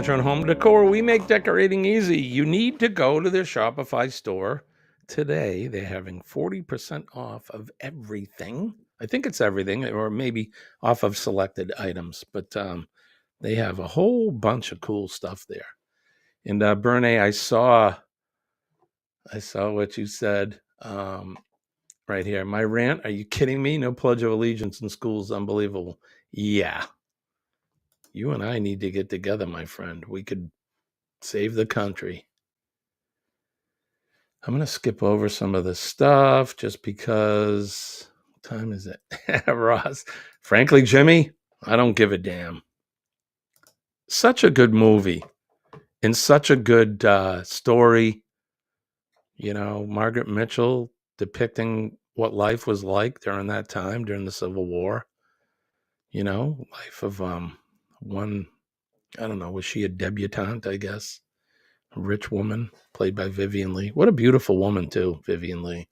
Furniture and Home Decor. We make decorating easy. You need to go to their Shopify store today. They're having 40% off of everything. I think it's everything, or maybe off of selected items, but they have a whole bunch of cool stuff there. And Bernie, I saw what you said right here. My rant, are you kidding me? No Pledge of Allegiance in schools, unbelievable. Yeah. You and I need to get together, my friend. We could save the country. I'm going to skip over some of this stuff just because. What time is it? Ross. Frankly, Jimmy, I don't give a damn. Such a good movie and such a good story. You know, Margaret Mitchell depicting what life was like during that time, during the Civil War. You know, life of one, I don't know, was she a debutante, I guess? A rich woman played by Vivian Leigh. What a beautiful woman too, Vivian Leigh.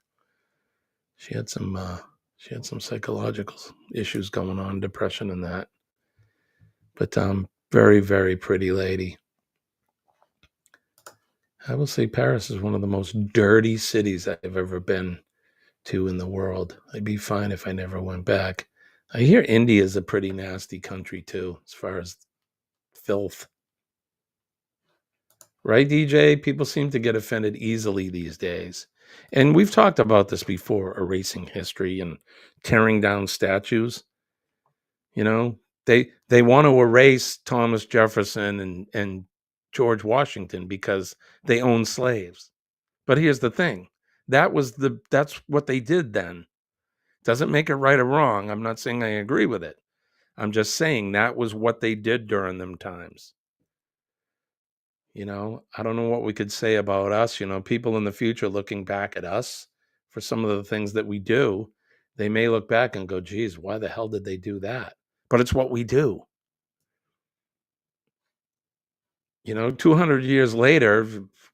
She had some psychological issues going on, depression and that. But very, very pretty lady. I will say Paris is one of the most dirty cities I've ever been to in the world. I'd be fine if I never went back. I hear India is a pretty nasty country too, as far as filth. Right, DJ? People seem to get offended easily these days. And we've talked about this before, erasing history and tearing down statues. You know, they want to erase Thomas Jefferson and George Washington because they owned slaves. But here's the thing. That's what they did then. Doesn't make it right or wrong. I'm not saying I agree with it. I'm just saying that was what they did during them times. You know, I don't know what we could say about us. You know, people in the future looking back at us for some of the things that we do, they may look back and go, geez, why the hell did they do that? But it's what we do. You know, 200 years later,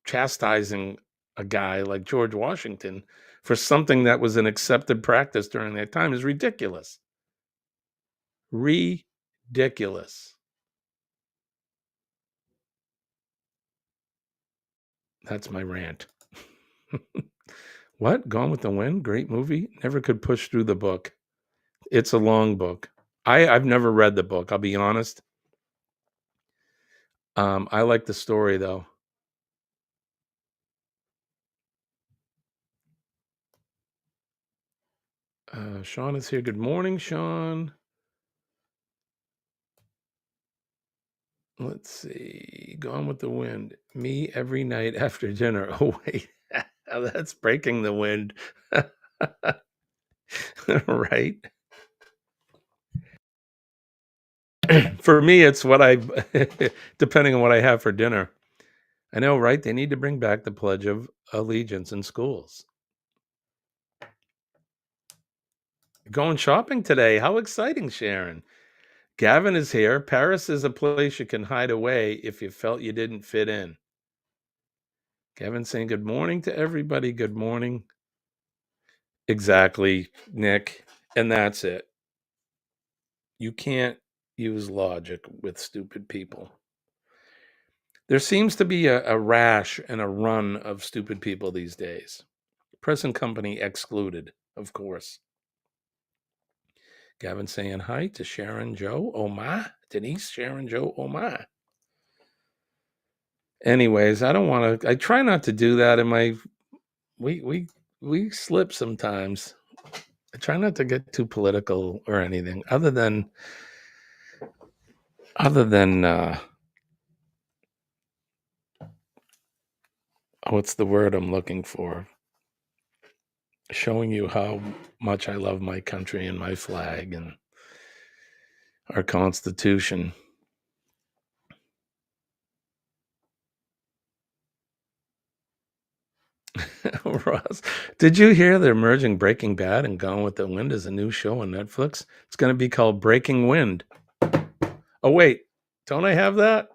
chastising a guy like George Washington for something that was an accepted practice during that time is ridiculous. Ridiculous. That's my rant. What? Gone with the Wind? Great movie. Never could push through the book. It's a long book. I've never read the book. I'll be honest. I like the story though. Sean is here. Good morning, Sean. Let's see. Gone with the Wind. Me every night after dinner. Oh, wait. That's breaking the wind. Right. For me, it's what depending on what I have for dinner. I know, right? They need to bring back the Pledge of Allegiance in schools. Going shopping today. How exciting, Sharon. Gavin is here. Paris is a place you can hide away if you felt you didn't fit in. Gavin saying good morning to everybody. Good morning. Exactly, Nick. And that's it. You can't use logic with stupid people. There seems to be a rash and a run of stupid people these days. Present company excluded, of course. Gavin saying hi to Sharon Joe. Oh my. Denise, Sharon Joe. Oh my. Anyways, I try not to do that in my we slip sometimes. I try not to get too political or anything other than what's the word I'm looking for? Showing you how much I love my country and my flag and our Constitution. Ross, did you hear they're merging Breaking Bad and Gone with the Wind as a new show on Netflix? It's going to be called Breaking Wind. Oh, wait. Don't I have that?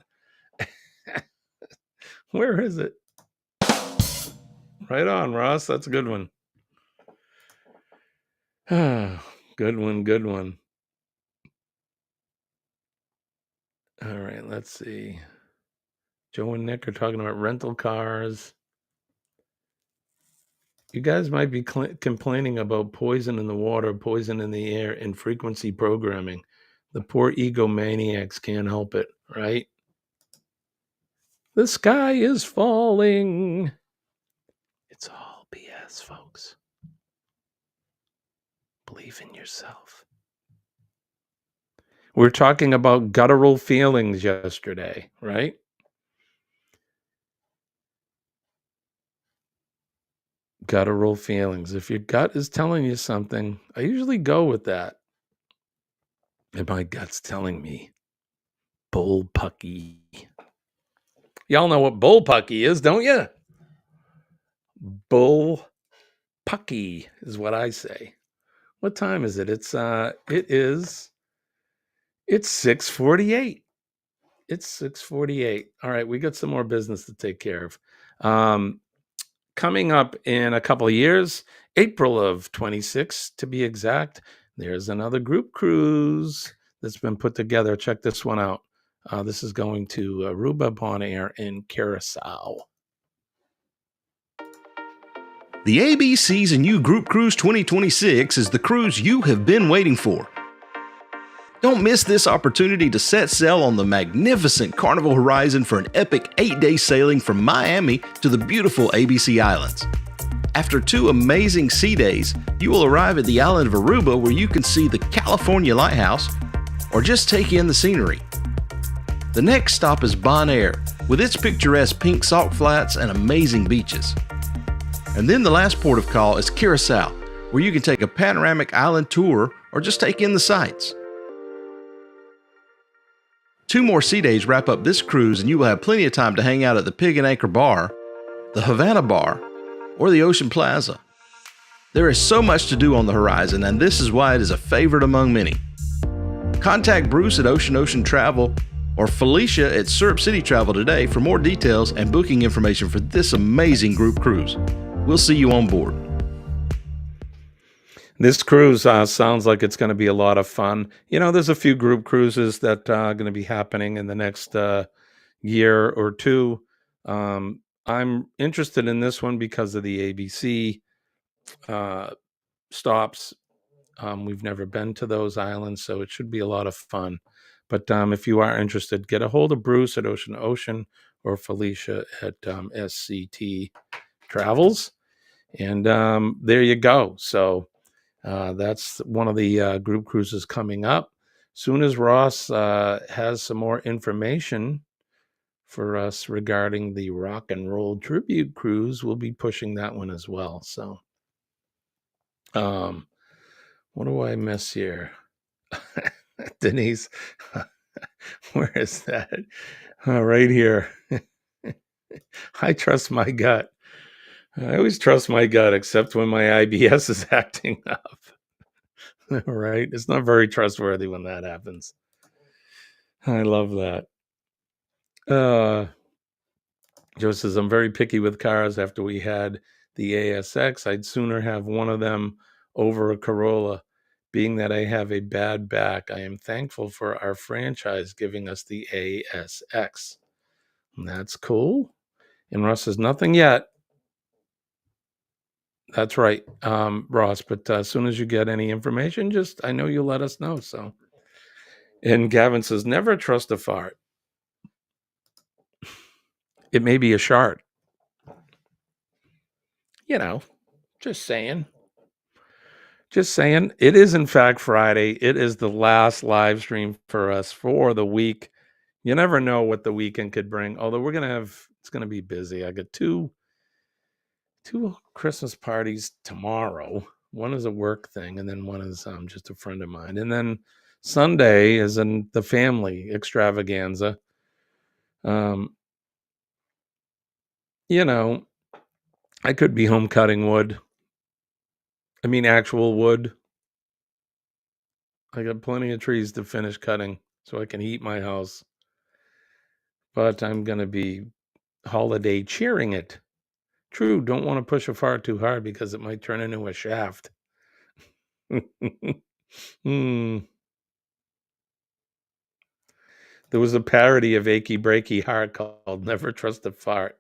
Where is it? Right on, Ross. That's a good one. Good one, good one. All right, let's see. Joe and Nick are talking about rental cars. You guys might be complaining about poison in the water, poison in the air, and frequency programming. The poor egomaniacs can't help it, right? The sky is falling. It's all BS, folks. Believe in yourself. We're talking about guttural feelings yesterday, right? Guttural feelings. If your gut is telling you something, I usually go with that. And my gut's telling me bullpucky. Y'all know what bullpucky is, don't you? Bullpucky is what I say. What time is it? It's 6:48. It's 6:48. All right, we got some more business to take care of. Coming up in a couple of years, April of 26 to be exact, there's another group cruise that's been put together. Check this one out. This is going to Aruba, Bonaire, and Curacao. The AB Season U Group Cruise 2026 is the cruise you have been waiting for. Don't miss this opportunity to set sail on the magnificent Carnival Horizon for an epic 8-day sailing from Miami to the beautiful ABC Islands. After 2 amazing sea days, you will arrive at the island of Aruba where you can see the California Lighthouse or just take in the scenery. The next stop is Bonaire, with its picturesque pink salt flats and amazing beaches. And then the last port of call is Curacao, where you can take a panoramic island tour or just take in the sights. 2 more sea days wrap up this cruise, and you will have plenty of time to hang out at the Pig and Anchor Bar, the Havana Bar, or the Ocean Plaza. There is so much to do on the horizon, and this is why it is a favorite among many. Contact Bruce at Ocean Travel or Felicia at Syrup City Travel today for more details and booking information for this amazing group cruise. We'll see you on board. This cruise sounds like it's going to be a lot of fun. You know, there's a few group cruises that are going to be happening in the next year or two. I'm interested in this one because of the ABC stops. We've never been to those islands, so it should be a lot of fun. But if you are interested, get a hold of Bruce at Ocean or Felicia at SCT Travels. And there you go. So that's one of the group cruises coming up. Soon as Ross has some more information for us regarding the Rock and Roll Tribute Cruise, we'll be pushing that one as well. So what do I miss here? Denise, where is that? Right here. I trust my gut. I always trust my gut, except when my IBS is acting up. Right? It's not very trustworthy when that happens. I love that. Joe says, I'm very picky with cars. After we had the ASX, I'd sooner have one of them over a Corolla. Being that I have a bad back, I am thankful for our franchise giving us the ASX. And that's cool. And Russ says, nothing yet. That's right, Ross. But as soon as you get any information, I know you'll let us know. So, and Gavin says, never trust a fart. It may be a shard. You know, just saying. Just saying. It is, in fact, Friday. It is the last live stream for us for the week. You never know what the weekend could bring. Although it's going to be busy. I got two Christmas parties tomorrow. One is a work thing, and then one is just a friend of mine. And then Sunday is in the family extravaganza. You know, I could be home cutting wood. I mean, actual wood. I got plenty of trees to finish cutting so I can heat my house. But I'm going to be holiday cheering it. True, don't want to push a fart too hard because it might turn into a shaft. The There was a parody of Achy Breaky Heart called Never Trust a Fart.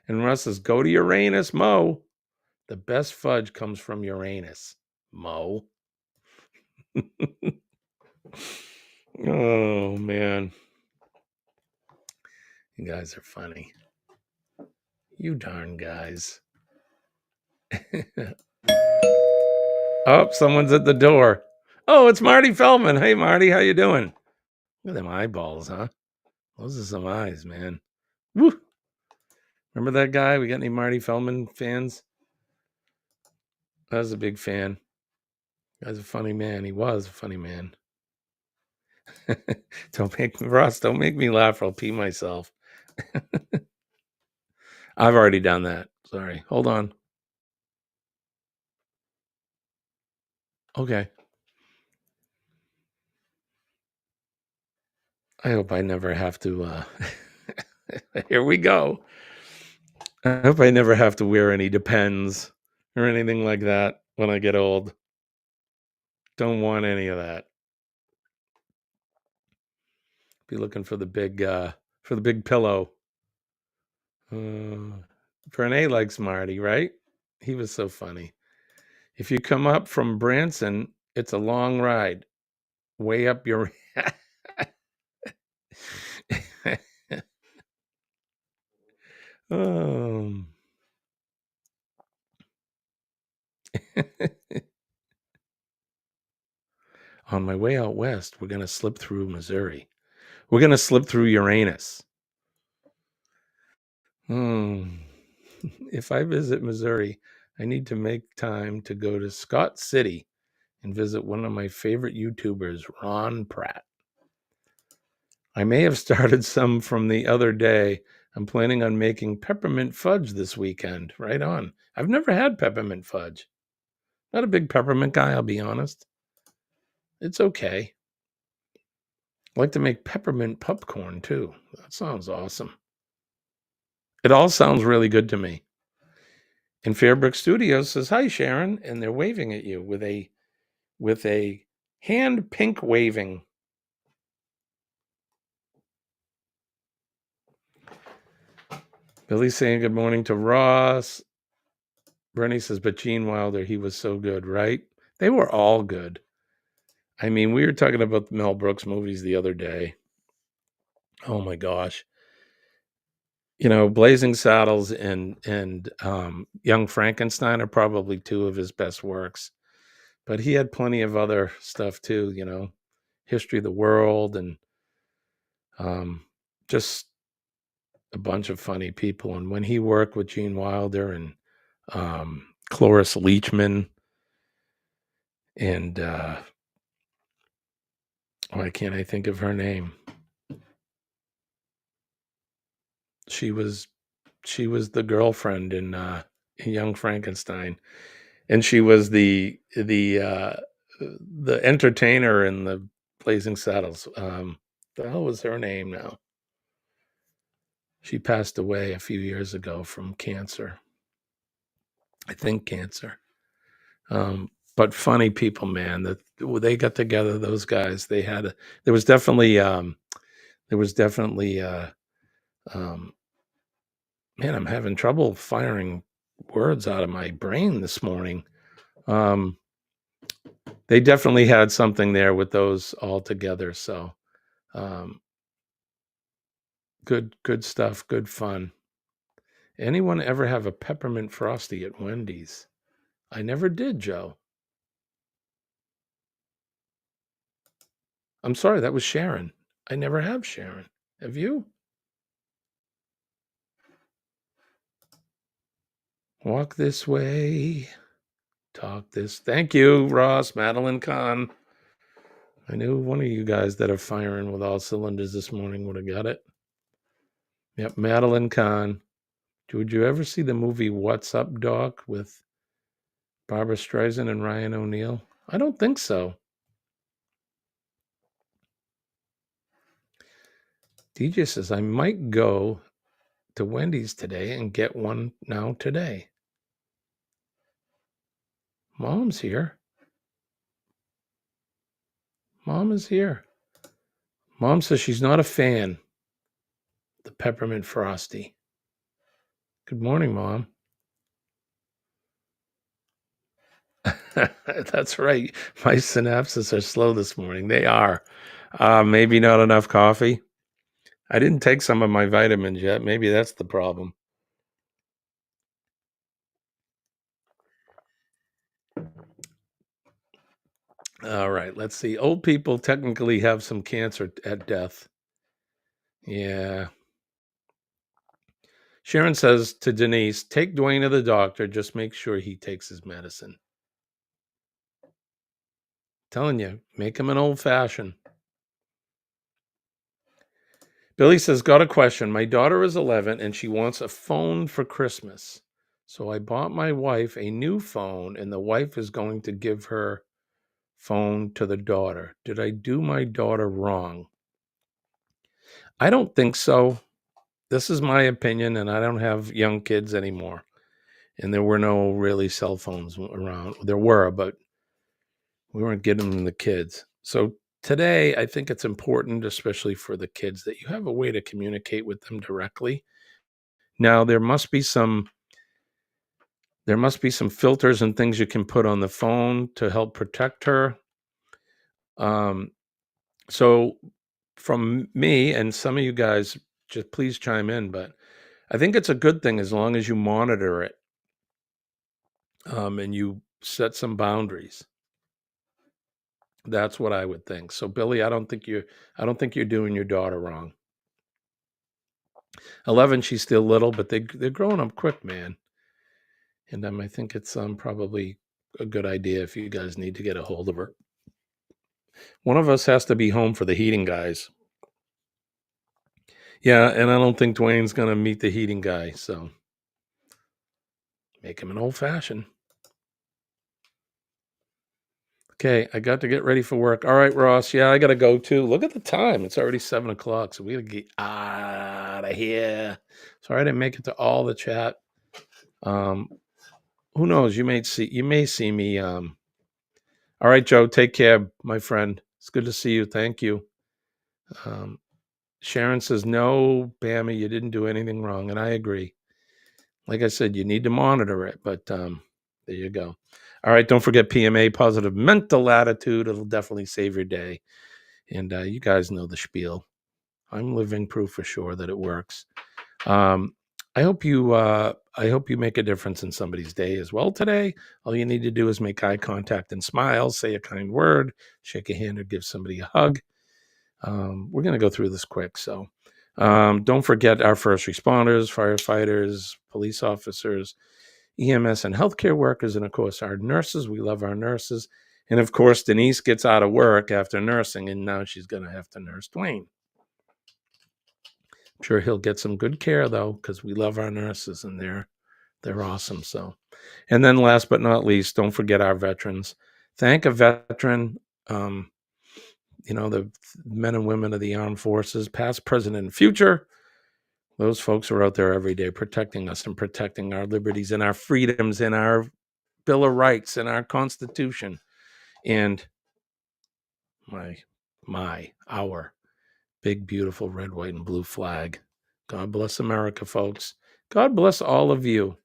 And Russ says, go to Uranus, Mo. The best fudge comes from Uranus, Mo. Oh, man. You guys are funny. You darn guys. Oh, someone's at the door. Oh, it's Marty Feldman. Hey, Marty, how you doing? Look at them eyeballs, huh? Those are some eyes, man. Woo! Remember that guy? We got any Marty Feldman fans? I was a big fan. Guy's a funny man. He was a funny man. Don't make me laugh. I'll pee myself. I've already done that. Sorry. Hold on. Okay. I hope I never have to here we go. I hope I never have to wear any Depends or anything like that when I get old. Don't want any of that. Be looking for the big pillow. Renee likes Marty, right? He was so funny. If you come up from Branson, it's a long ride. Way up your On my way out west, we're going to slip through Missouri. We're going to slip through Uranus. If I visit Missouri, I need to make time to go to Scott City and visit one of my favorite YouTubers, Ron Pratt. I may have started some from the other day. I'm planning on making peppermint fudge this weekend. Right on. I've never had peppermint fudge. Not a big peppermint guy, I'll be honest. It's okay. I like to make peppermint popcorn too. That sounds awesome. It all sounds really good to me. And Fairbrook Studios says, hi, Sharon. And they're waving at you with a hand pink waving. Billy's saying good morning to Ross. Bernie says, but Gene Wilder, he was so good, right? They were all good. I mean, we were talking about the Mel Brooks movies the other day. Oh my gosh. You know, Blazing Saddles and Young Frankenstein are probably two of his best works. But he had plenty of other stuff too, you know, History of the World and just a bunch of funny people. And when he worked with Gene Wilder and Cloris Leachman and why can't I think of her name? She was the girlfriend in Young Frankenstein, and she was the entertainer in the Blazing Saddles. The hell was her name now? She passed away a few years ago from cancer. I think cancer. But funny people, man. That they got together. Those guys. There was definitely. Man, I'm having trouble firing words out of my brain this morning. They definitely had something there with those all together. So, good stuff, good fun. Anyone ever have a peppermint frosty at Wendy's? I never did, Joe. I'm sorry, that was Sharon. I never have, Sharon. Have you? Walk this way. Talk this. Thank you, Ross, Madeline Kahn. I knew one of you guys that are firing with all cylinders this morning would have got it. Yep, Madeline Kahn. Would you ever see the movie What's Up, Doc with Barbara Streisand and Ryan O'Neal? I don't think so. DJ says, I might go to Wendy's today and get one now today. Mom's here. Mom is here. Mom says she's not a fan. The peppermint frosty. Good morning, Mom. That's right. My synapses are slow this morning. They are. Maybe not enough coffee. I didn't take some of my vitamins yet. Maybe that's the problem. All right, let's see. Old people technically have some cancer at death. Yeah. Sharon says to Denise, take Dwayne to the doctor. Just make sure he takes his medicine. Telling you, make him an old fashioned. Billy says, got a question. My daughter is 11 and she wants a phone for Christmas. So I bought my wife a new phone and the wife is going to give her phone to the daughter. Did I do my daughter wrong? I don't think so. This is my opinion, and I don't have young kids anymore. And there were no really cell phones around. There were, but we weren't getting them to the kids. So today, I think it's important, especially for the kids, that you have a way to communicate with them directly. Now, there must be some filters and things you can put on the phone to help protect her. So from me and some of you guys, just please chime in, but I think it's a good thing as long as you monitor it and you set some boundaries. That's what I would think. So Billy, I don't think you're doing your daughter wrong. 11, she's still little, but they're growing up quick, man. And I think it's probably a good idea if you guys need to get a hold of her. One of us has to be home for the heating guys. Yeah, and I don't think Dwayne's going to meet the heating guy, so make him an old fashioned. Okay, I got to get ready for work. All right, Ross. Yeah, I got to go too. Look at the time. It's already 7 o'clock, so we got to get out of here. Sorry I didn't make it to all the chat. Who knows? You may see me. All right, Joe. Take care, my friend. It's good to see you. Thank you. Sharon says, no, Bammy, you didn't do anything wrong. And I agree. Like I said, you need to monitor it, but there you go. All right, don't forget PMA, positive mental attitude. It'll definitely save your day. And you guys know the spiel. I'm living proof for sure that it works. I hope you make a difference in somebody's day as well today. All you need to do is make eye contact and smile, say a kind word, shake a hand, or give somebody a hug. We're going to go through this quick. So don't forget our first responders, firefighters, police officers, EMS and healthcare workers, and of course our nurses. We love our nurses. And of course, Denise gets out of work after nursing, and now she's going to have to nurse Dwayne. I'm sure he'll get some good care though, because we love our nurses and they're awesome. So, and then last but not least, don't forget our veterans. Thank a veteran. The men and women of the armed forces, past, present, and future. Those folks are out there every day protecting us and protecting our liberties and our freedoms and our Bill of Rights and our Constitution and our big, beautiful red, white, and blue flag. God bless America, folks. God bless all of you.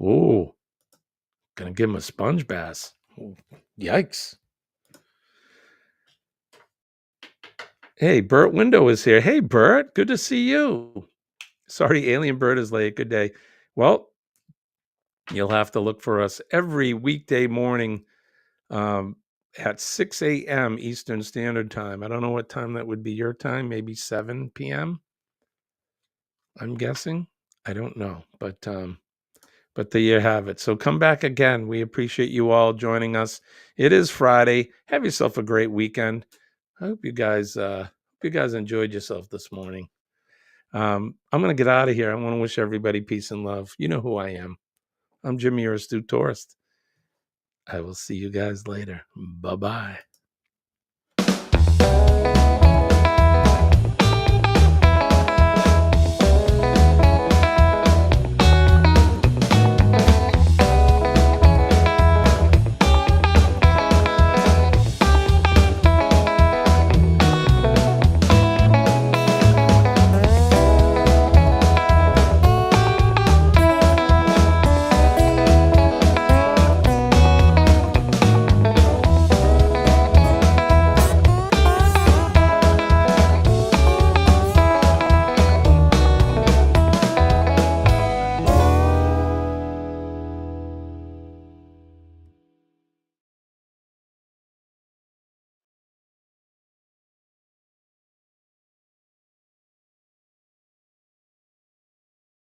Ooh, gonna give him a sponge bath. Ooh, yikes. Hey, Bert Window is here. Hey, Bert, good to see you. Sorry, Alien Bird is late. Good day. Well, you'll have to look for us every weekday morning at 6 a.m. Eastern Standard Time. I don't know what time that would be your time. Maybe 7 p.m. I'm guessing. I don't know. But there you have it. So come back again. We appreciate you all joining us. It is Friday. Have yourself a great weekend. I hope you guys enjoyed yourself this morning. I'm going to get out of here. I want to wish everybody peace and love. You know who I am. I'm Jimmy, your astute tourist. I will see you guys later. Bye-bye.